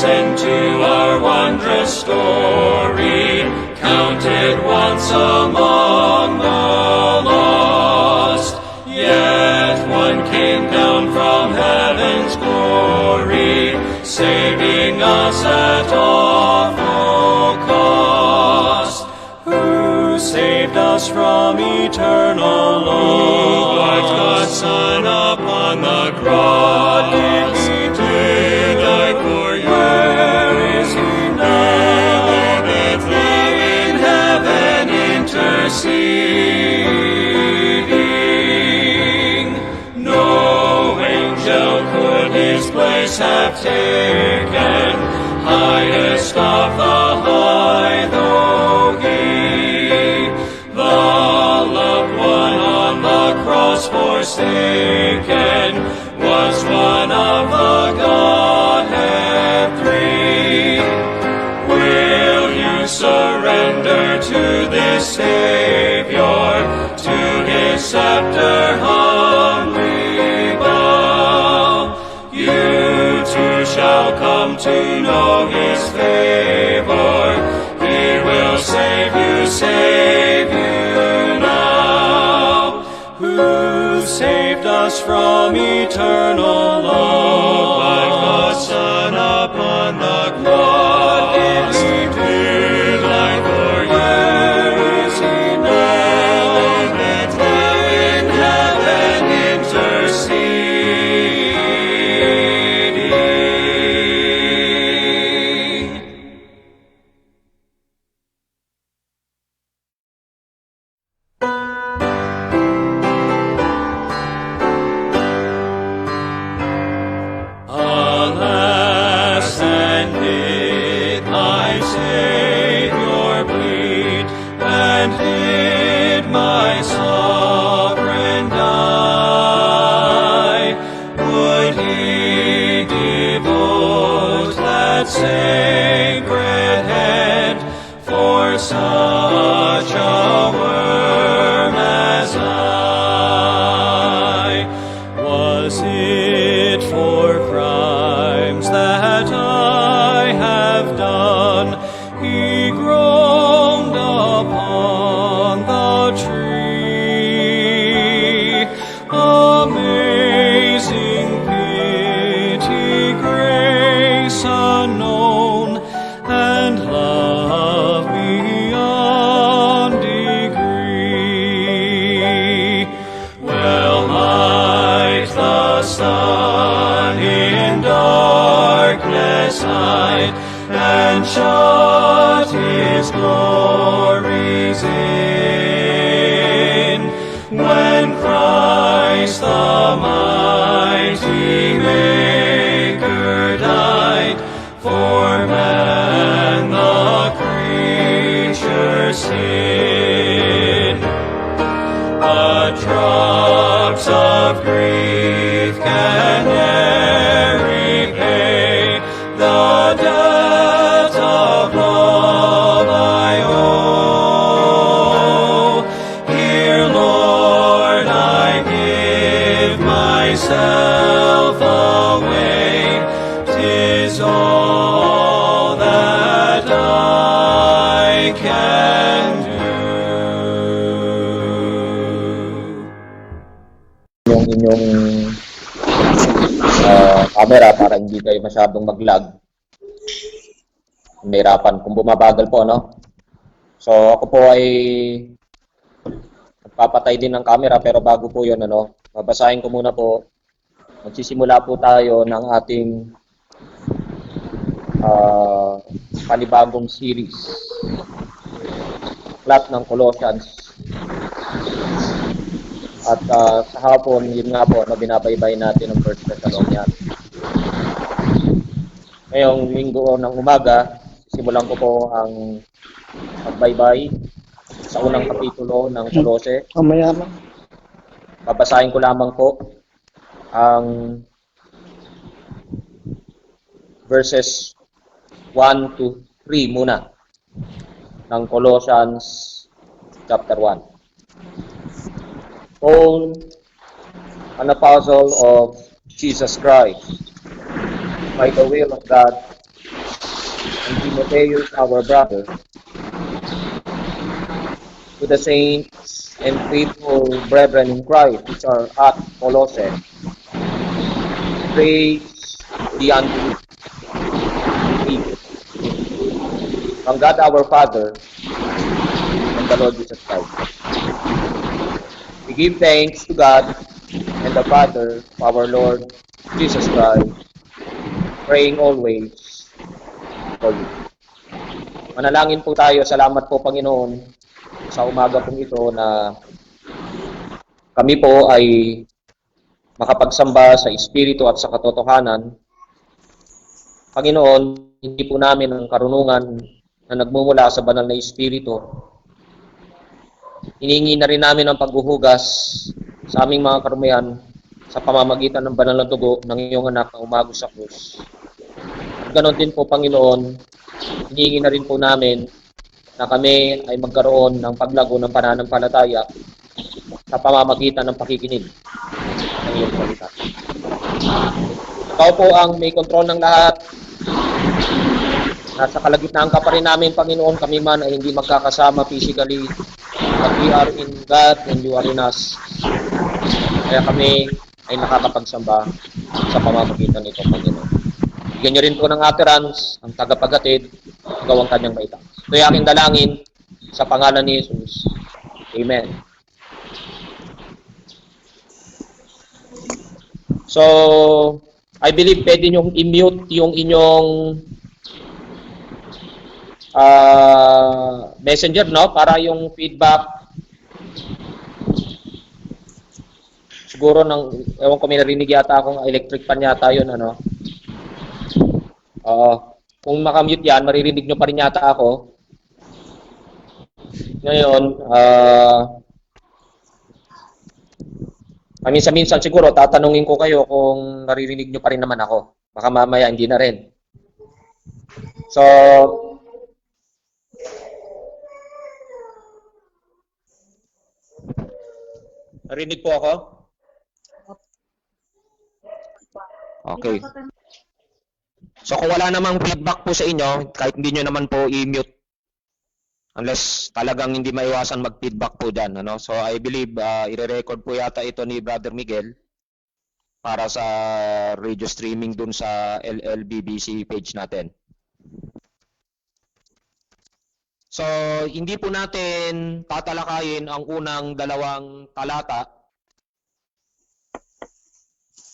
listen to our wondrous story, counted once among the lost. Yet one came down from heaven's glory, saving us at awful cost. Who saved us from eternal loss? Like God's Son upon the cross. What did He do? Die for you. Where is He now? In heaven interceding. No angel could His place have taken, highest of the high though He. The loved one on the cross forsaken was one of the Godhead three. Will you surrender to this Savior, to His scepter humbly bow? You too shall come to know His favor. He will save you now. Who saved us from eternal loss? Like the Son upon the cross. What did He do? Die for you. Where is He now? In heaven interceding. Alas, and did my Savior bleed, and did my sovereign die? Would He devote that sacred head for such a worm as I? Was it for crimes that I have done He groaned upon the tree? Amazing pity, grace unknown, and love beyond degree. Well might the sun in darkness hide, and shut His glories in, when Christ the mighty Maker died for man, the creature's sin. The drops of grief can ne'er repay the debt of love I owe. Here, Lord, I give myself away. 'Tis all that I can do. Yung inyong camera para hindi kayo masyadong mag-lag. Mahirapan kung bumabagal po, no? So, ako po ay magpapatay din ng camera, pero bago po yun, ano, babasahin ko muna po. Magsisimula po tayo ng ating panibagong series. Aklat ng Colossians. At sa hapon, yun nga po, binabaybay natin ang 1 Thessalonians. Ngayong linggo ng umaga, simulan ko po ang pagbaybay sa unang kapitulo ng Kolose. Babasahin ko lamang po ang verses 1 to 3 muna ng Colossians chapter 1. Paul, an apostle of Jesus Christ, by the will of God, and Timotheus, our brother, to the saints and faithful brethren in Christ which are at Colossae, grace be unto you from God our Father and the Lord Jesus Christ. We give thanks to God and the Father of our Lord Jesus Christ, praying always for you. Manalangin po tayo. Salamat po, Panginoon, sa umaga pong ito na kami po ay makapagsamba sa Espiritu at sa katotohanan. Panginoon, hindi po namin ang karunungan na nagmumula sa banal na Espiritu. Hiningi na rin namin ang paghuhugas sa aming mga karumihan sa pamamagitan ng banal na dugo ng iyong anak na umagos sa krus. At ganon din po, Panginoon, hiningi na rin po namin na kami ay magkaroon ng paglago ng pananampalataya sa pamamagitan ng pakikinig ng iyong salita. Ikaw po ang may kontrol ng lahat. Nasa kalagitnaan ka pa rin namin, Panginoon, kami man ay hindi magkakasama physically, but we are in God and you are in us. Kaya kami ay nakakapagsamba sa pamamagitan nito, Panginoon. Bigyan niyo rin po ng utterance, ang tagapaghatid, ikaw ang kanyang maitang. Ito ay aking dalangin sa pangalan ni Jesus. Amen. So, I believe pwede niyong i-mute yung inyong messenger, no? Para yung feedback siguro ewan ko, may narinig yata akong electric fan yata yun, ano? Kung makamute yan, maririnig nyo pa rin yata ako. Ngayon, minsan siguro, tatanungin ko kayo kung naririnig nyo pa rin naman ako. Baka mamaya, hindi na rin. So, narinig po ako? Okay. So, kung wala namang feedback po sa inyo, kahit hindi nyo naman po i-mute, unless talagang hindi maiwasan mag-feedback po dyan. Ano? So, I believe, i-record po yata ito ni Brother Miguel para sa radio streaming dun sa LLBBC page natin. So, hindi po natin tatalakayin ang unang dalawang talata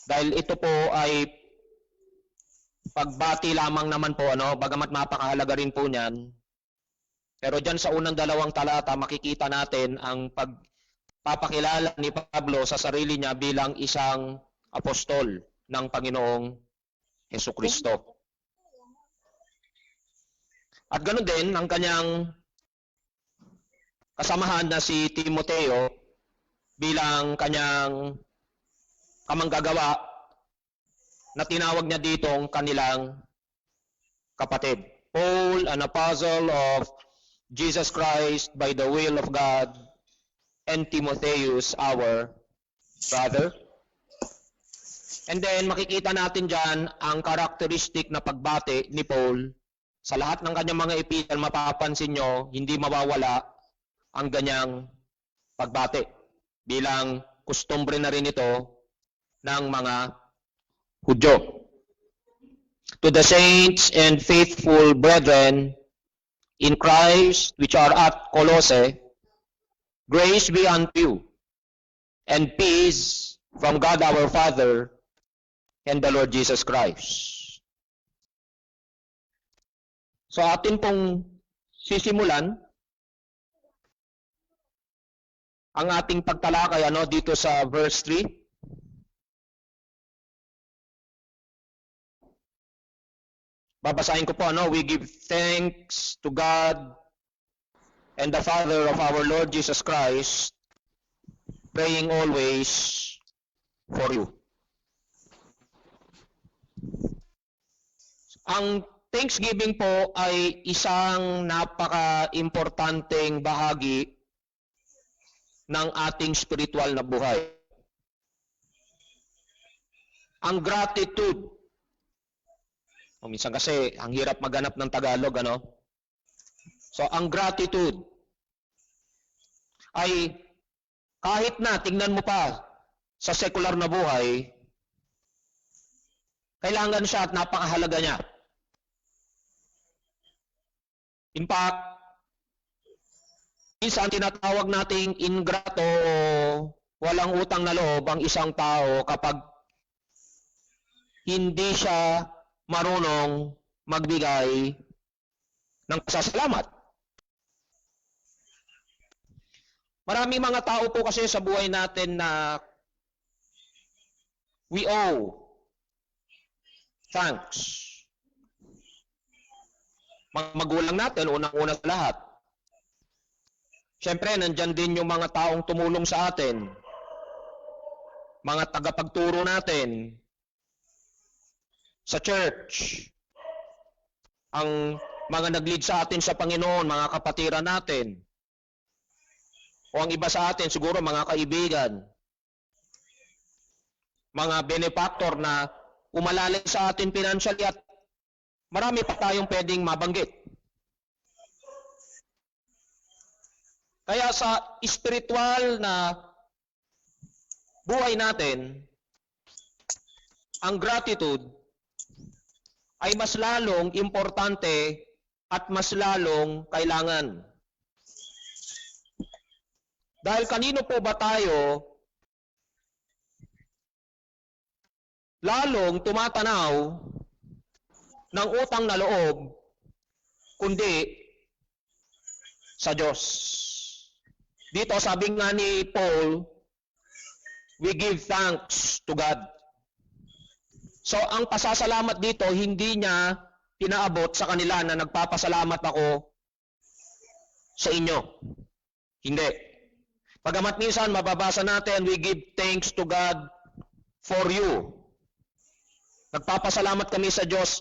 dahil ito po ay pagbati lamang naman po, ano, bagamat mapakahalaga rin po niyan. Pero dyan sa unang dalawang talata, makikita natin ang pagpapakilala ni Pablo sa sarili niya bilang isang apostol ng Panginoong Hesukristo. At ganoon din ang kanyang kasamahan na si Timoteo bilang kanyang kamanggagawa na tinawag niya ditong kanilang kapatid. Paul, an apostle of Jesus Christ by the will of God, and Timotheus, our brother. And then makikita natin dyan ang karakteristik na pagbati ni Paul. Sa lahat ng kanyang mga epistle, mapapansin nyo, hindi mawawala ang ganyang pagbati. Bilang kustumbre na rin ito ng mga Hudyo. To the saints and faithful brethren in Christ which are at Colossae, grace be unto you, and peace from God our Father and the Lord Jesus Christ. So atin pong sisimulan ang ating pagtalakay dito sa verse 3. Babasahin ko po, we give thanks to God and the Father of our Lord Jesus Christ, praying always for you. Ang Thanksgiving po ay isang napaka-importanteng bahagi ng ating spiritual na buhay. Ang gratitude O minsan kasi, ang hirap maghanap ng Tagalog, ano? So, ang gratitude ay kahit na tingnan mo pa sa secular na buhay, kailangan siya at napakahalaga niya. In fact, minsan tinatawag nating ingrato o walang utang na loob ang isang tao kapag hindi siya marunong magbigay ng pasasalamat. Maraming mga tao po kasi sa buhay natin na we owe thanks. Mga magulang natin, unang-una sa lahat. Siyempre, nandyan din yung mga taong tumulong sa atin. Mga tagapagturo natin sa church. Ang mga nag-lead sa atin sa Panginoon, mga kapatiran natin. O ang iba sa atin, siguro mga kaibigan. Mga benefactor na umalalay sa atin financially at marami pa tayong pwedeng mabanggit. Kaya sa spiritual na buhay natin, ang gratitude ay mas lalong importante at mas lalong kailangan. Dahil kanino po ba tayo lalong tumatanaw ng utang na loob, kundi sa Diyos? Dito sabi nga ni Paul, we give thanks to God. So ang pasasalamat dito, hindi niya pinaabot sa kanila na nagpapasalamat ako sa inyo. Hindi. Pagamat minsan mababasa natin, we give thanks to God for you. Nagpapasalamat kami sa Diyos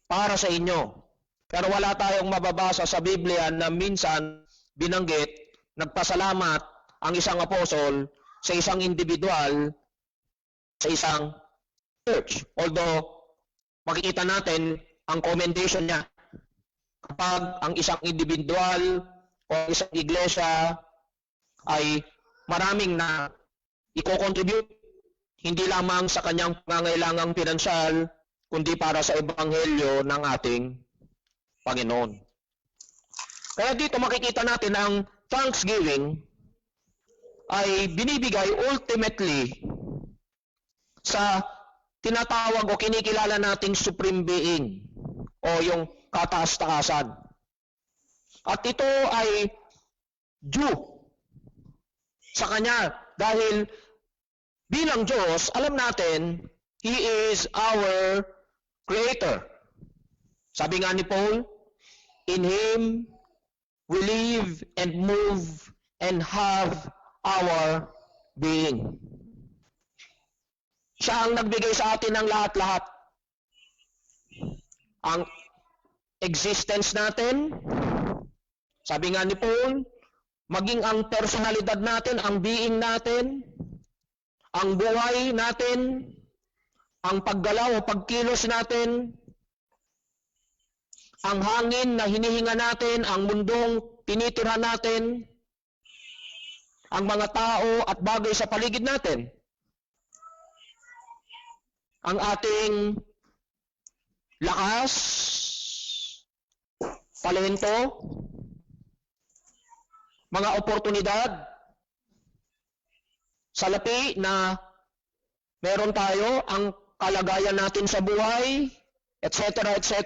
para sa inyo. Pero wala tayong mababasa sa Biblia na minsan binanggit, nagpasalamat ang isang apostol sa isang individual, sa isang church. Although, makikita natin ang commendation niya. Kapag ang isang individual o isang iglesia ay maraming na i-contribute, hindi lamang sa kanyang pangangailangang pinansyal, kundi para sa ebanghelyo ng ating Panginoon. Kaya dito makikita natin na ang thanksgiving ay binibigay ultimately sa tinatawag o kinikilala nating supreme being o yung kataas-taasan. At ito ay due sa Kanya dahil bilang Diyos, alam natin, He is our Creator. Sabi nga ni Paul, in Him we live and move and have our being. Siya ang nagbigay sa atin ng lahat-lahat. Ang existence natin, sabi nga ni Paul, maging ang personalidad natin, ang being natin, ang buhay natin, ang paggalaw o pagkilos natin, ang hangin na hinihinga natin, ang mundong tinitirhan natin, ang mga tao at bagay sa paligid natin, ang ating lakas, talento, mga oportunidad, salapi na meron tayo, ang kalagayan natin sa buhay, etc., etc.,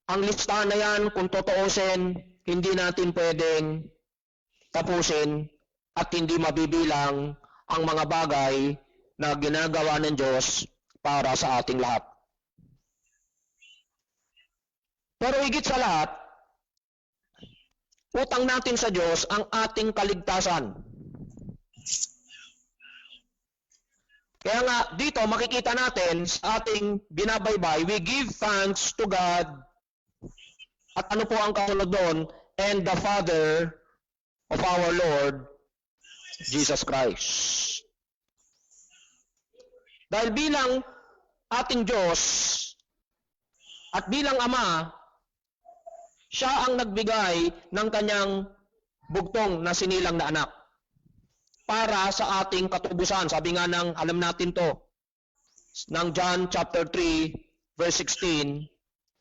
ang listahan na yan, kung totoosin, hindi natin pwedeng tapusin at hindi mabibilang ang mga bagay na ginagawa ng Diyos para sa ating lahat. Pero higit sa lahat, utang natin sa Diyos ang ating kaligtasan. Kaya nga, dito makikita natin sa ating binabaybay, we give thanks to God. At ano po ang kasunod doon? And the Father of our Lord, Jesus Christ. Dahil bilang ating Diyos, At bilang ama, siya ang nagbigay ng kanyang bugtong na sinilang na anak para sa ating katubusan. Sabi nga ng, alam natin to, ng John chapter 3, verse 16,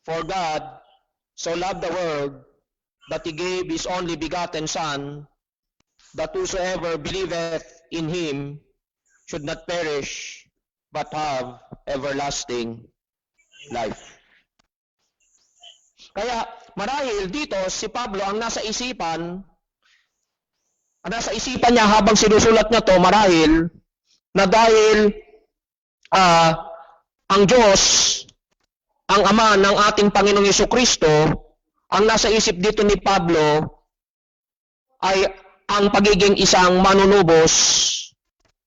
For God so loved the world that He gave His only begotten Son, that whosoever believeth in Him should not perish, but have everlasting life. Kaya marahil dito si Pablo ang nasa isipan niya habang sinusulat niya to, marahil na dahil ang Diyos, ang Ama ng ating Panginoong Jesucristo, ang nasa isip dito ni Pablo ay ang pagiging isang manunubos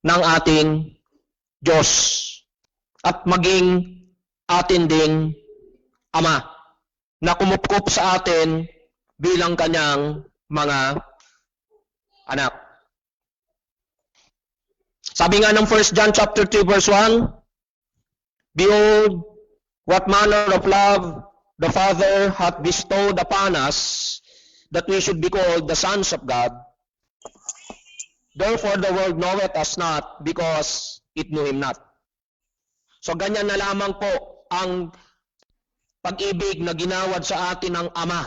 ng ating Diyos at maging atin ding Ama na kumupkup sa atin bilang kanyang mga anak. Sabi nga ng 1 John chapter 3 verse 1, Behold, what manner of love the Father hath bestowed upon us, that we should be called the sons of God. Therefore the world knoweth us not, because it knew Him not. So ganyan na lamang po ang pag-ibig na ginawad sa atin ng Ama,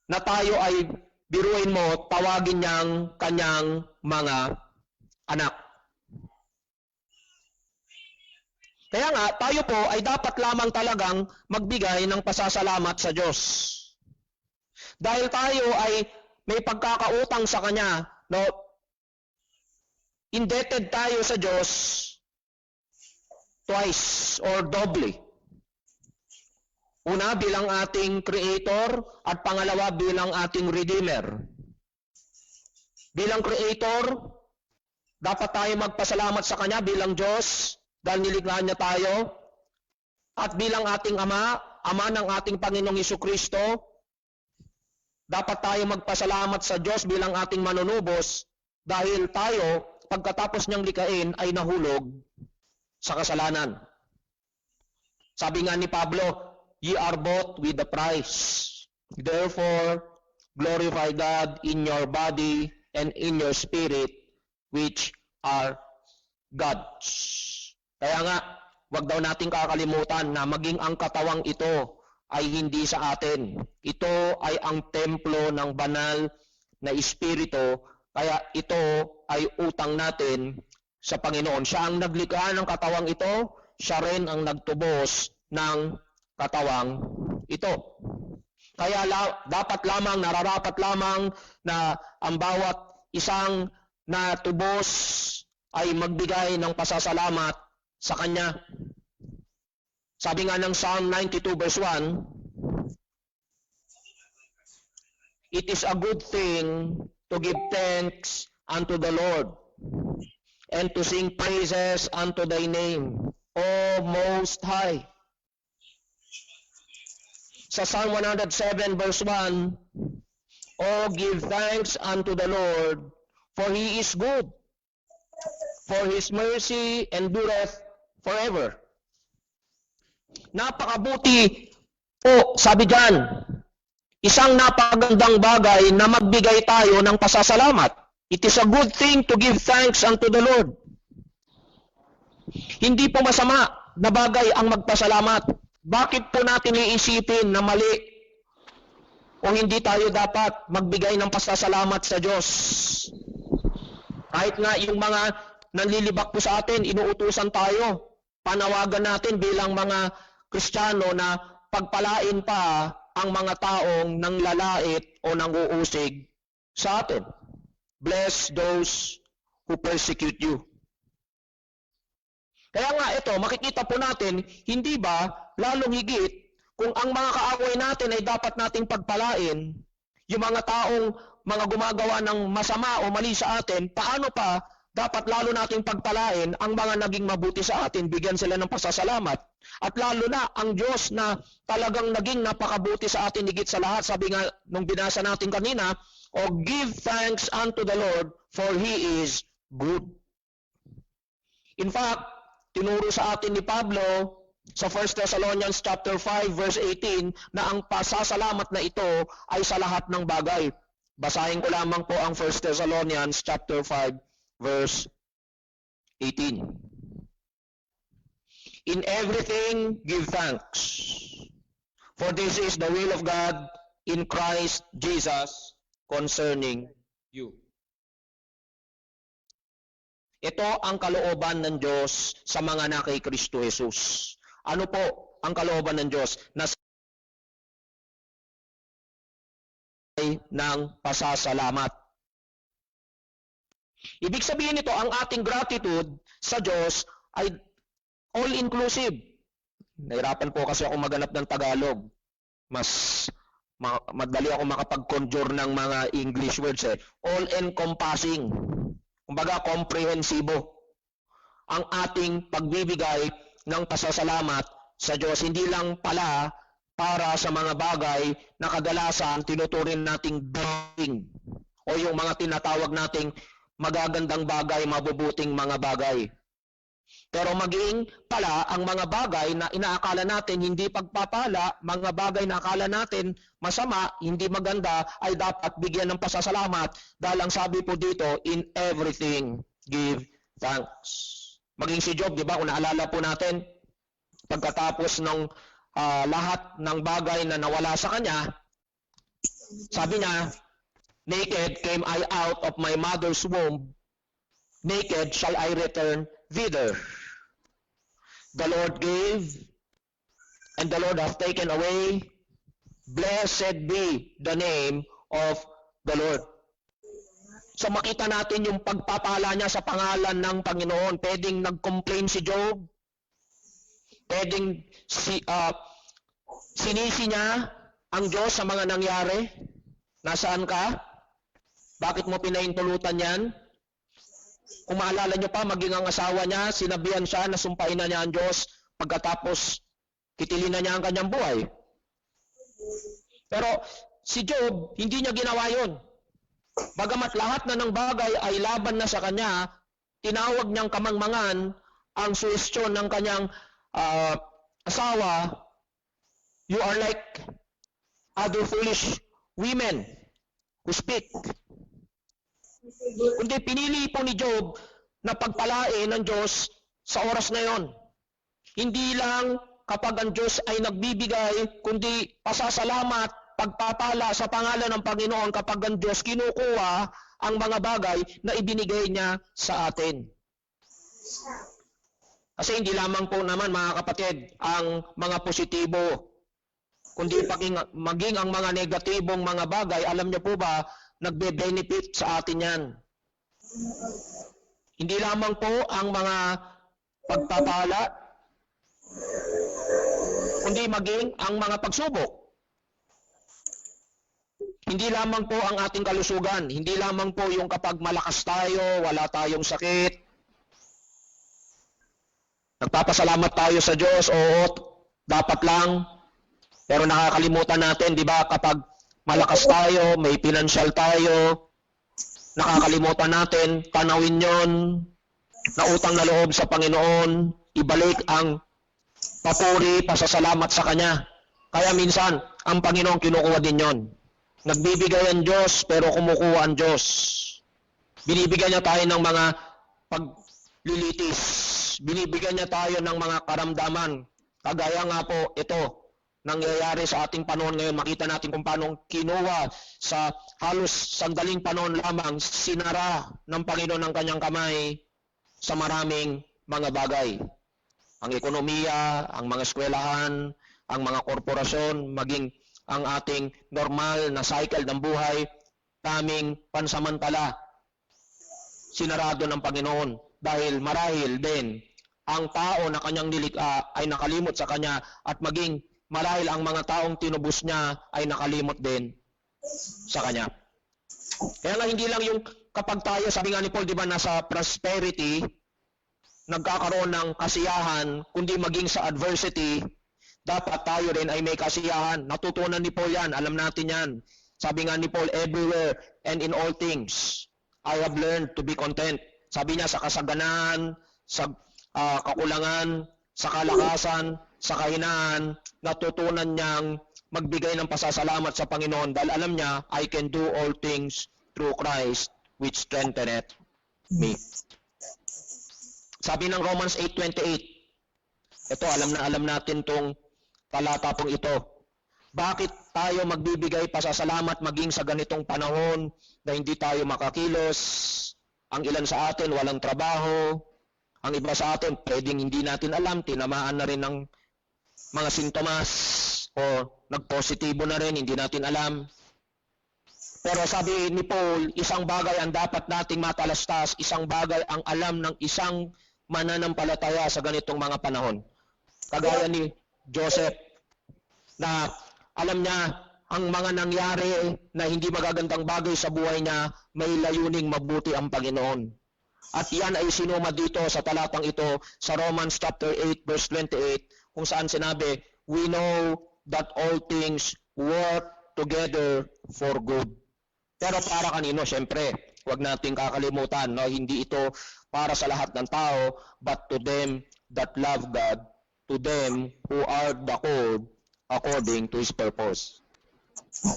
na tayo ay, biruin mo, tawagin niyang kanyang mga anak. Kaya nga, tayo po ay dapat lamang talagang magbigay ng pasasalamat sa Diyos. Dahil tayo ay may pagkakautang sa Kanya, no? Indebted tayo sa Diyos twice or doubly. Una, bilang ating Creator, at pangalawa, bilang ating Redeemer. Bilang Creator, dapat tayo magpasalamat sa Kanya bilang Diyos, dahil nilikha niya tayo. At bilang ating Ama, Ama ng ating Panginoong Jesucristo, dapat tayo magpasalamat sa Diyos bilang ating manunubos, dahil tayo, pagkatapos niyang likhain, ay nahulog sa kasalanan. Sabi nga ni Pablo, Ye are bought with a price. Therefore, glorify God in your body and in your spirit, which are God's. Kaya nga, wag daw nating kakalimutan na maging ang katawang ito ay hindi sa atin. Ito ay ang templo ng banal na Espiritu, kaya ito ay utang natin sa Panginoon. Siya ang naglikha ng katawang ito, siya rin ang nagtubos ng katawang ito. Kaya dapat lamang, nararapat lamang na ang bawat isang natubos ay magbigay ng pasasalamat sa Kanya. Sabi nga ng Psalm 92 verse 1, It is a good thing to give thanks unto the Lord, and to sing praises unto thy name, O Most High. Sa Psalm 107 verse 1, Oh, give thanks unto the Lord, for He is good, for His mercy endureth forever. Napakabuti po, sabi dyan, isang napagandang bagay na magbigay tayo ng pasasalamat. It is a good thing to give thanks unto the Lord. Hindi po masama na bagay ang magpasalamat. Bakit po natin iisipin na mali o hindi tayo dapat magbigay ng pasasalamat sa Diyos? Kahit nga yung mga nanlilibak po sa atin, inuutusan tayo, panawagan natin bilang mga Kristiyano na pagpalain pa ang mga taong nanglalait o nanguusig sa atin. Bless those who persecute you. Kaya nga ito, makikita po natin, hindi ba lalong higit kung ang mga kaaway natin ay dapat nating pagpalain, yung mga taong mga gumagawa ng masama o mali sa atin, paano pa dapat lalo nating pagpalain ang mga naging mabuti sa atin, bigyan sila ng pasasalamat. At lalo na ang Diyos na talagang naging napakabuti sa atin higit sa lahat. Sabi nga nung binasa natin kanina, O give thanks unto the Lord, for He is good. In fact, tinuro sa atin ni Pablo sa 1 Thessalonians chapter 5 verse 18 na ang pasasalamat na ito ay sa lahat ng bagay. Basahin ko lamang po ang 1 Thessalonians chapter 5 verse 18. In everything give thanks, for this is the will of God in Christ Jesus concerning you. Ito ang kalooban ng Diyos sa mga na kay Kristo Jesus. Ano po ang kalooban ng Diyos? Na ng pasasalamat. Ibig sabihin nito, ang ating gratitude sa Diyos ay all-inclusive. Nahirapan po kasi ako maghanap ng Tagalog. Mas madali ako makapag-conjure ng mga English words eh. All-encompassing. Kumbaga, komprehensibo. Ang ating pagbibigay ng pasasalamat sa Diyos, hindi lang pala para sa mga bagay na kadalasan tinuturing nating blessing o yung mga tinatawag nating magagandang bagay, mabubuting mga bagay. Pero maging pala ang mga bagay na inaakala natin hindi pagpapala, mga bagay na akala natin masama, hindi maganda, ay dapat bigyan ng pasasalamat dahil ang sabi po dito, in everything give thanks. Maging si Job, di ba, kung naalala po natin, pagkatapos ng lahat ng bagay na nawala sa kanya, sabi niya, naked came I out of my mother's womb, naked shall I return thither. The Lord gave, and the Lord hath taken away. Blessed be the name of the Lord. So makita natin yung pagpapala niya sa pangalan ng Panginoon. Pwedeng nag-complain si Job. Pwedeng sinisi niya ang Diyos sa mga nangyari. Nasaan ka? Bakit mo pinahintulutan yan? Kung maalala niyo pa, maging ang asawa niya, sinabihan siya na sumpain na niya ang Diyos pagkatapos kitilin na niya ang kanyang buhay. Pero si Job, hindi niya ginawa yun. Bagamat lahat na ng bagay ay laban na sa kanya, tinawag niyang kamangmangan ang suwestyon ng kanyang asawa, you are like other foolish women who speak. Kundi pinili po ni Job na pagpalain ng Diyos sa oras na yon. Hindi lang kapag ang Diyos ay nagbibigay, kundi pasasalamat, pagpapala sa pangalan ng Panginoon kapag ang Diyos kinukuha ang mga bagay na ibinigay niya sa atin. Kasi hindi lamang po naman, mga kapatid, ang mga positibo, kundi maging ang mga negatibong mga bagay, alam niyo po ba, nagbe-benefit sa atin yan. Hindi lamang po ang mga pagpapala, kundi maging ang mga pagsubok. Hindi lamang po ang ating kalusugan, hindi lamang po yung kapag malakas tayo, wala tayong sakit. Nagpapasalamat tayo sa Diyos, oo, dapat lang. Pero nakakalimutan natin, di ba, kapag malakas tayo, may financial tayo, nakakalimutan natin, tanawin yon, na utang na loob sa Panginoon, ibalik ang papuri, pasasalamat sa Kanya. Kaya minsan, ang Panginoon kinukuha din yon. Nagbibigay ang Diyos, pero kumukuha ang Diyos. Binibigyan niya tayo ng mga paglilitis. Binibigyan niya tayo ng mga karamdaman. Kagaya nga po ito, nangyayari sa ating panahon ngayon. Makita natin kung paano kinuha sa halos sandaling panahon lamang, sinara ng Panginoon ang kanyang kamay sa maraming mga bagay. Ang ekonomiya, ang mga eskwelahan, ang mga korporasyon, maging ang ating normal na cycle ng buhay, taming pansamantala, sinarado ng Panginoon. Dahil marahil din, ang tao na kanyang nilikha ay nakalimot sa kanya at maging marahil ang mga taong tinubos niya ay nakalimot din sa kanya. Kaya nga hindi lang yung kapag tayo, sabi nga ni Paul, di ba, nasa prosperity, nagkakaroon ng kasiyahan, kundi maging sa adversity, dapat tayo rin ay may kasiyahan. Natutunan ni Paul yan, alam natin yan. Sabi nga ni Paul, everywhere and in all things, I have learned to be content. Sabi niya, sa kasaganaan, sa kakulangan, sa kalakasan, sa kahinaan, natutunan niyang magbigay ng pasasalamat sa Panginoon dahil alam niya, I can do all things through Christ which strengtheneth me. Sabi ng Romans 8:28, ito alam natin tong talata pong ito. Bakit tayo magbibigay pasasalamat maging sa ganitong panahon na hindi tayo makakilos? Ang ilan sa atin walang trabaho, ang iba sa atin pwedeng hindi natin alam, tinamaan na rin ng mga sintomas o nagpositibo na rin, hindi natin alam. Pero sabi ni Paul, isang bagay ang dapat nating matalastas, isang bagay ang alam ng isang mananampalataya sa ganitong mga panahon. Kagaya ni Joseph, na alam niya ang mga nangyari na hindi magagandang bagay sa buhay niya, may layuning mabuti ang Panginoon. At yan ay sinumad dito sa talatang ito sa Romans chapter 8 verse 28, kung saan sinabi, we know that all things work together for good. Pero para kanino? Siyempre, huwag nating kakalimutan, no? Hindi ito para sa lahat ng tao, but to them that love God, to them who are the called according to His purpose.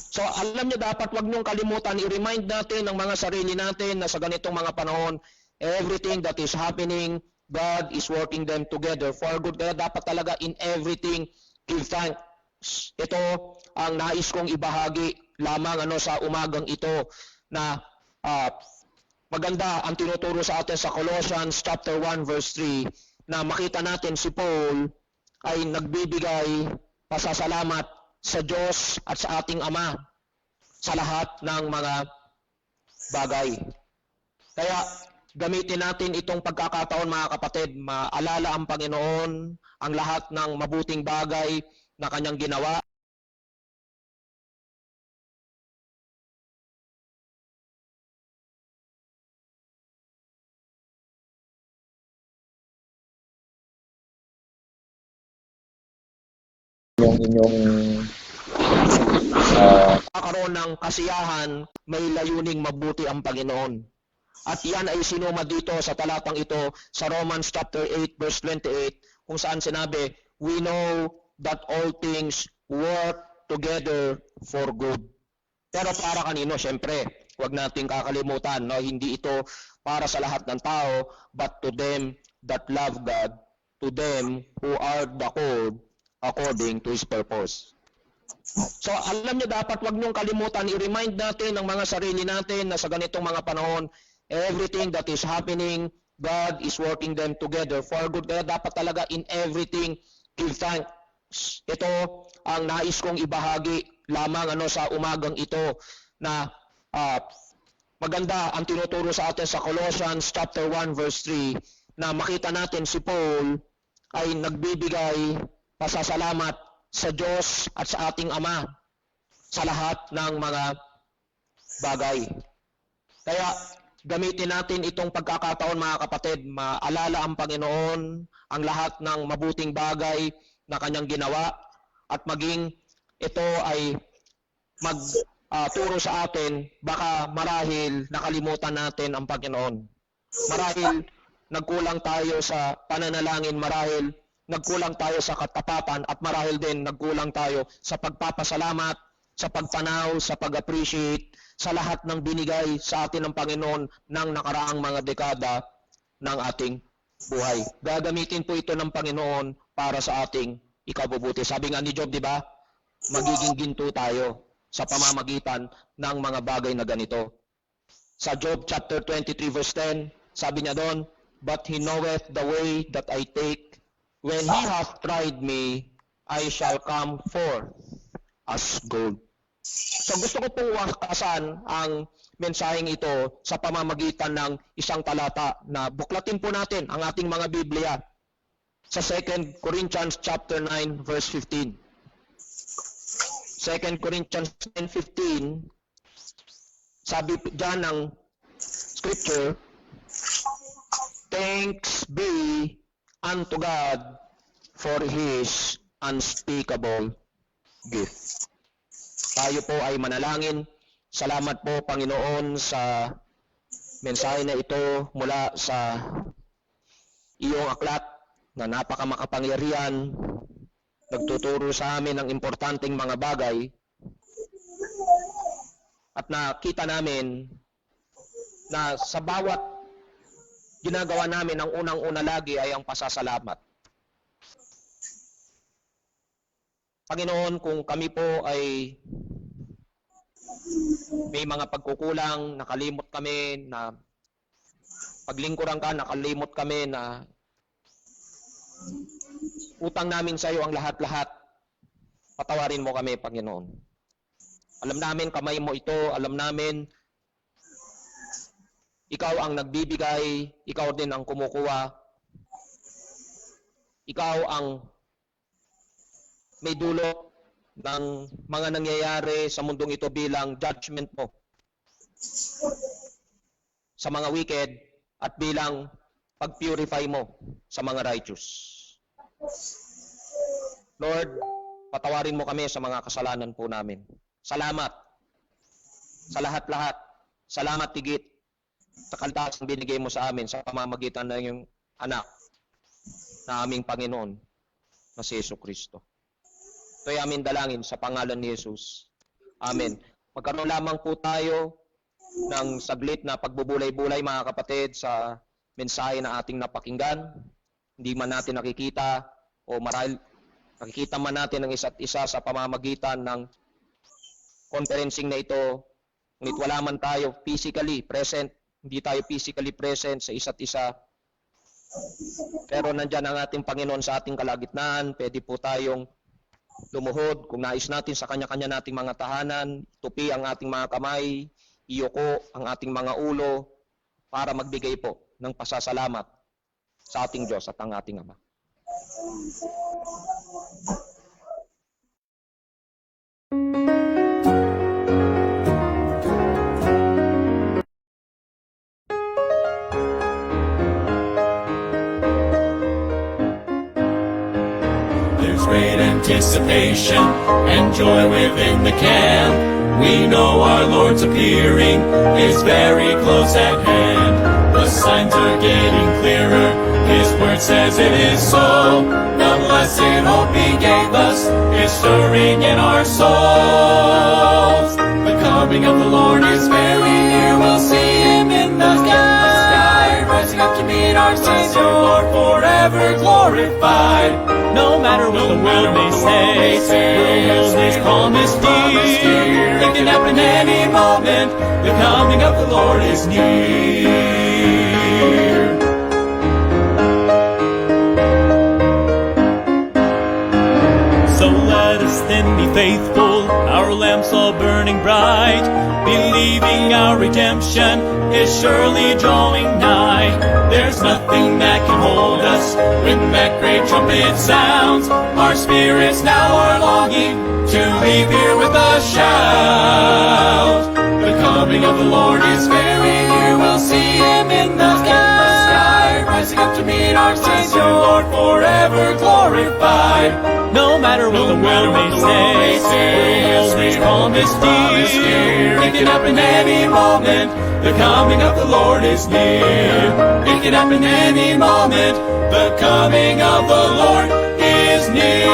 So alam niyo, dapat wag niyong kalimutan, i-remind natin ng mga sarili natin na sa ganitong mga panahon, everything that is happening, God is working them together for good. Kaya dapat talaga in everything, give thanks. Ito ang nais kong ibahagi lamang sa umagang ito na maganda ang tinuturo sa atin sa Colossians chapter 1 verse 3 na makita natin si Paul ay nagbibigay pasasalamat sa Diyos at sa ating Ama sa lahat ng mga bagay. Kaya gamitin natin itong pagkakataon, mga kapatid, maalala ang Panginoon ang lahat ng mabuting bagay na Kanyang ginawa. Yung inyong Kakaroon ng kasiyahan, may layuning mabuti ang Panginoon. At yan ay sinumad dito sa talatang ito sa Romans chapter 8 verse 28, kung saan sinabi, we know that all things work together for good. Pero para kanino? Siyempre, huwag nating kakalimutan, no? Hindi ito para sa lahat ng tao, but to them that love God, to them who are the called according to His purpose. So alam niyo, dapat wag niyong kalimutan, i-remind natin ng mga sarili natin na sa ganitong mga panahon, everything that is happening, God is working them together for good. Kaya dapat talaga in everything, give thanks. Ito ang nais kong ibahagi lamang sa umagang ito na maganda ang tinuturo sa atin sa Colossians chapter 1 verse 3 na makita natin si Paul ay nagbibigay pasasalamat sa Diyos at sa ating Ama sa lahat ng mga bagay. Kaya gamitin natin itong pagkakataon, mga kapatid, maalala ang Panginoon ang lahat ng mabuting bagay na Kanyang ginawa at maging ito ay magturo sa atin, baka marahil nakalimutan natin ang Panginoon. Marahil nagkulang tayo sa pananalangin, marahil nagkulang tayo sa katapatan, at marahil din nagkulang tayo sa pagpapasalamat, sa pagpanaw, sa pag-appreciate sa lahat ng binigay sa atin ng Panginoon ng nakaraang mga dekada ng ating buhay. Gagamitin po ito ng Panginoon para sa ating ikabubuti. Sabi nga ni Job, di ba? Magiging ginto tayo sa pamamagitan ng mga bagay na ganito. Sa Job chapter 23 verse 10, sabi niya doon, but He knoweth the way that I take. When He hath tried me, I shall come forth as gold. So gusto ko pong wakasan ang mensaheng ito sa pamamagitan ng isang talata na buklatin po natin ang ating mga Biblia sa 2 Corinthians chapter 9 verse 15. 2 Corinthians 9:15, sabi diyan ng scripture, thanks be unto God for His unspeakable gift. Tayo po ay manalangin. Salamat po, Panginoon, sa mensahe na ito mula sa iyong aklat na napakamakapangyarihan. nagtuturo sa amin ng importanteng mga bagay at nakita namin na sa bawat ginagawa namin, ang unang-una lagi ay ang pasasalamat. Panginoon, kung kami po ay may mga pagkukulang, nakalimot kami na paglingkuran ka, nakalimot kami na utang namin sa iyo ang lahat-lahat, patawarin mo kami, Panginoon. Alam namin, kamay mo ito, alam namin, ikaw ang nagbibigay, ikaw din ang kumukuha, ikaw ang may dulot ng mga nangyayari sa mundong ito bilang judgment mo sa mga wicked at bilang pag-purify mo sa mga righteous. Lord, patawarin mo kami sa mga kasalanan po namin. Salamat sa lahat-lahat. Salamat tigit sa kaltasang binigay mo sa amin sa pamamagitan ng iyong anak na aming Panginoon na si Jesucristo. Ito'y aming dalangin sa pangalan ni Jesus. Amen. Magkaroon lamang po tayo ng saglit na pagbubulay-bulay, mga kapatid, sa mensahe na ating napakinggan. Hindi man natin nakikita o nakikita man natin ang isa't isa sa pamamagitan ng conferencing na ito. Ngunit wala man tayo physically present, hindi tayo physically present sa isa't isa. Pero nandyan ang ating Panginoon sa ating kalagitnaan. Pwede po tayong lumuhod kung nais natin sa kanya-kanya nating mga tahanan, tupi ang ating mga kamay, iyuko ang ating mga ulo para magbigay po ng pasasalamat sa ating Diyos at ang ating Ama. Great anticipation and joy within the camp. We know our Lord's appearing is very close at hand. The signs are getting clearer, His word says it is so. The blessed hope He gave us is stirring in our souls. The coming of the Lord is very near, we'll see Him in the sky, rising up to meet our Savior, Lord forever glorified. No matter what the world may say, we'll hold His promise dear. It can happen any moment. The coming of the Lord is near. So let us then be faithful, our lamps all burning bright, believing our redemption is surely drawing nigh. There's nothing that can hold us when that great trumpet sounds. Our spirits now are longing to leave here with a shout. The coming of the Lord is very near. We'll see Him in the sky, rising up to meet our Savior, Lord forever glorified. No matter what the world may say, we'll hold His promise dear. It can happen any moment. The coming of the Lord is near. It can happen any moment. The coming of the Lord is near.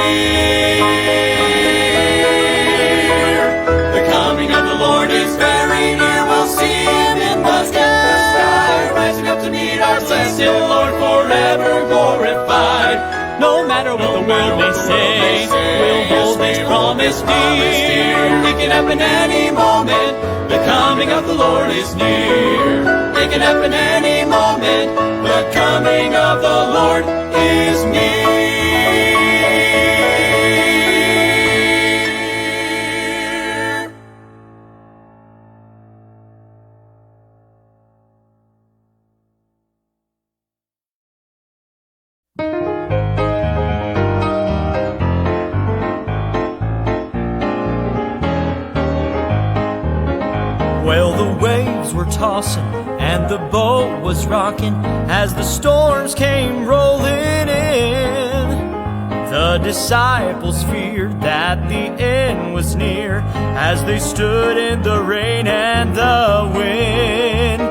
The coming of the Lord is very near. We'll see Him in the sky, rising up to meet our blessed Lord forever glorified. No matter what the world may say, we'll hold His promise dear. It can happen any moment. The coming of the Lord is near. It can happen any moment. The coming of the Lord is near. Well, the waves were tossing and the boat was rocking as the storms came rolling in. The disciples feared that the end was near as they stood in the rain and the wind.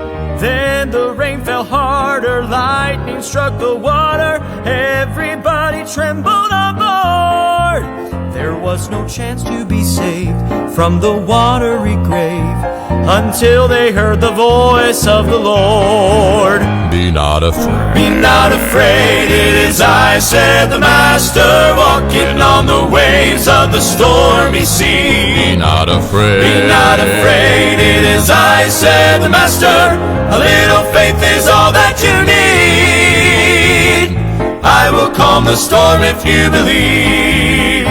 Then the rain fell harder, lightning struck the water, everybody trembled on board. was no chance to be saved from the watery grave until they heard the voice of the Lord. Be not afraid. Be not afraid, it is I, said the Master, walking on the waves of the stormy sea. Be not afraid. Be not afraid, it is I, said the Master, a little faith is all that you need. I will calm the storm if you believe.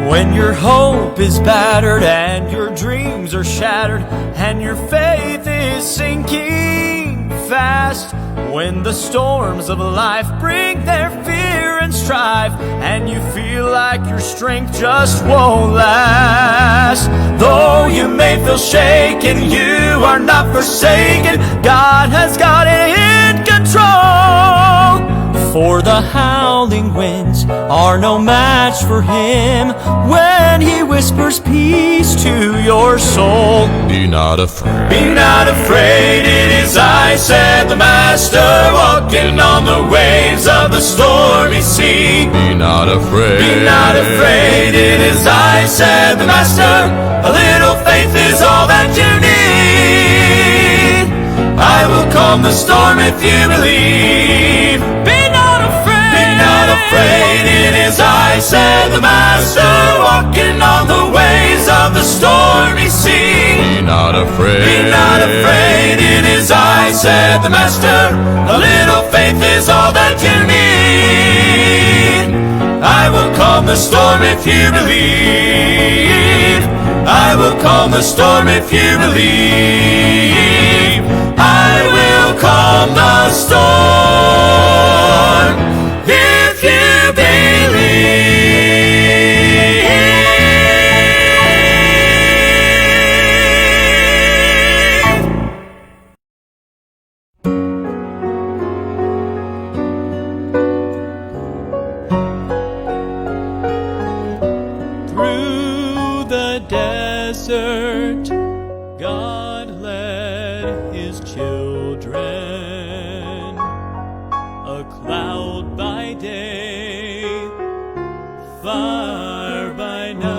When your hope is battered and your dreams are shattered and your faith is sinking fast, when the storms of life bring their fear and strife and you feel like your strength just won't last, though you may feel shaken, you are not forsaken. God has got it in control. For the howling winds are no match for him when he whispers peace to your soul. Be not afraid. Be not afraid, it is I, said the Master, walking on the waves of the stormy sea. Be not afraid. Be not afraid, it is I, said the Master, a little faith is all that you need. I will calm the storm if you believe. Be not afraid. Be not afraid, it is I, said the Master, walking on the waves of the stormy sea. Be not afraid. Be not afraid, it is I, said the Master, a little faith is all that you need. I will calm the storm if you believe. I will calm the storm if you believe. I will calm the storm if you believe. Through the desert, God led his children. A cloud by day, fire by night.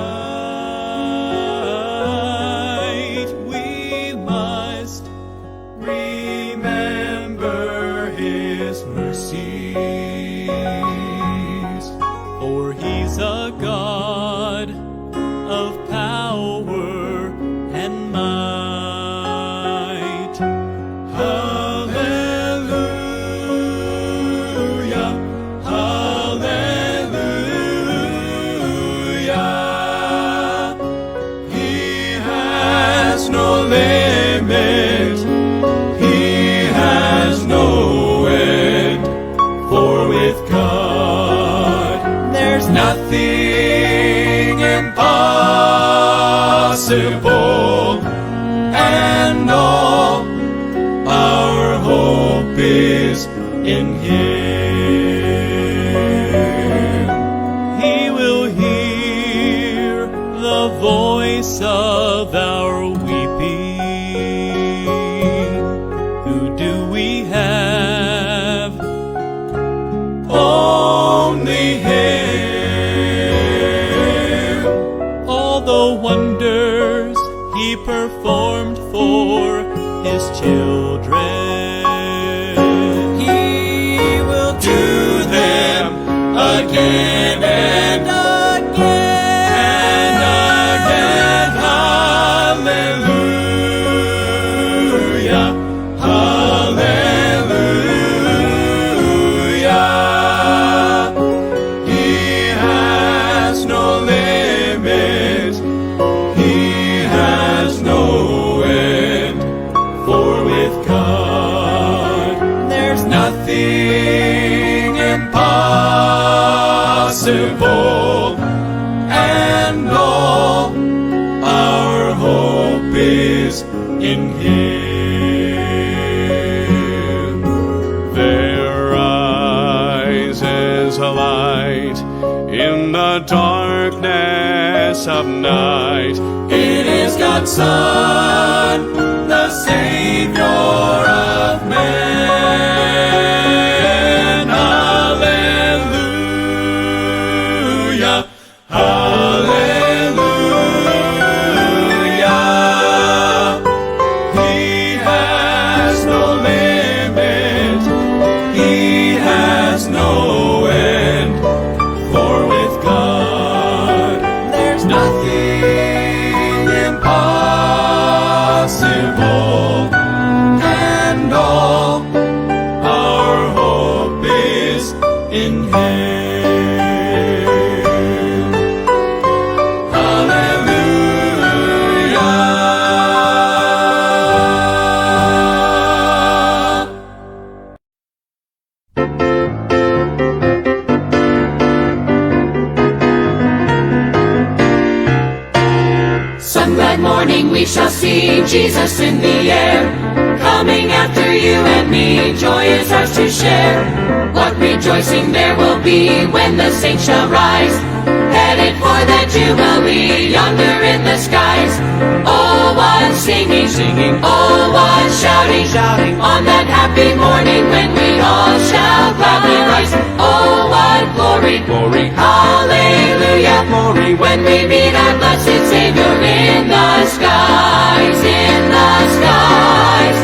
We must remember his mercies, for he's a God of power and might. Hallelujah, hallelujah. He has no limit, he has no end, for with God there's nothing impossible, and all our hope is in him. He will hear the voice of our weeping. Who do we have? Only him. All the wonders he performed for his children, he will do them again and again and again. Hallelujah, hallelujah. He has no limit, he has no end, for with God there's nothing impossible, and all our hope is in him. There rises a light in the darkness of night. It is God's Son, the Savior of has no end. For with God, there's nothing impossible, and all our hope is in Him. Hallelujah. Some glad morning we shall see Jesus in the air, coming after you and me, joy is ours to share. What rejoicing there will be when the saints shall rise, headed for the Jubilee yonder in the skies. Oh, what singing, oh, what shouting, on that happy morning when we all shall gladly rise. Oh, what glory, hallelujah, when we meet our blessed Savior in the skies, in the skies.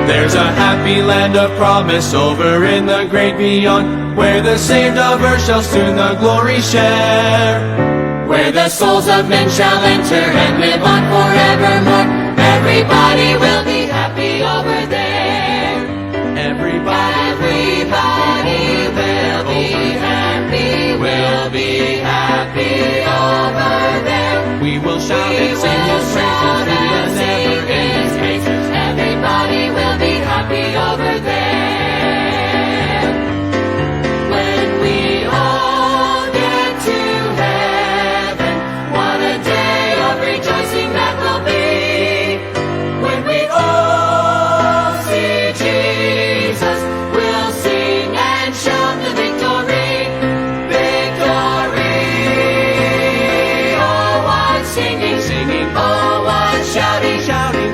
There's a happy land of promise over in the great beyond, where the saved of earth shall soon the glory share. Where the souls of men shall enter and live on forevermore. Everybody will be happy over there. Everybody will be happy over there. We will shout and sing His praises to the never ending. Everybody will be happy over there. When we all get to heaven, what a day of rejoicing that will be. When we all see Jesus, we'll sing and shout the victory, victory. Oh, what singing, oh, what shouting,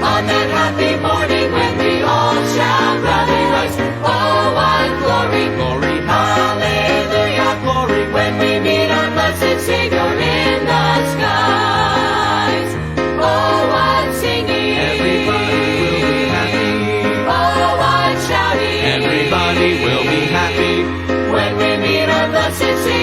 on that happy morning when we all shall gladly rise. Oh, what glory, hallelujah, when we meet our blessed Savior in the skies. Oh, what singing, Everybody will be happy. oh, what shouting, Everybody will be happy. when we meet our blessed Savior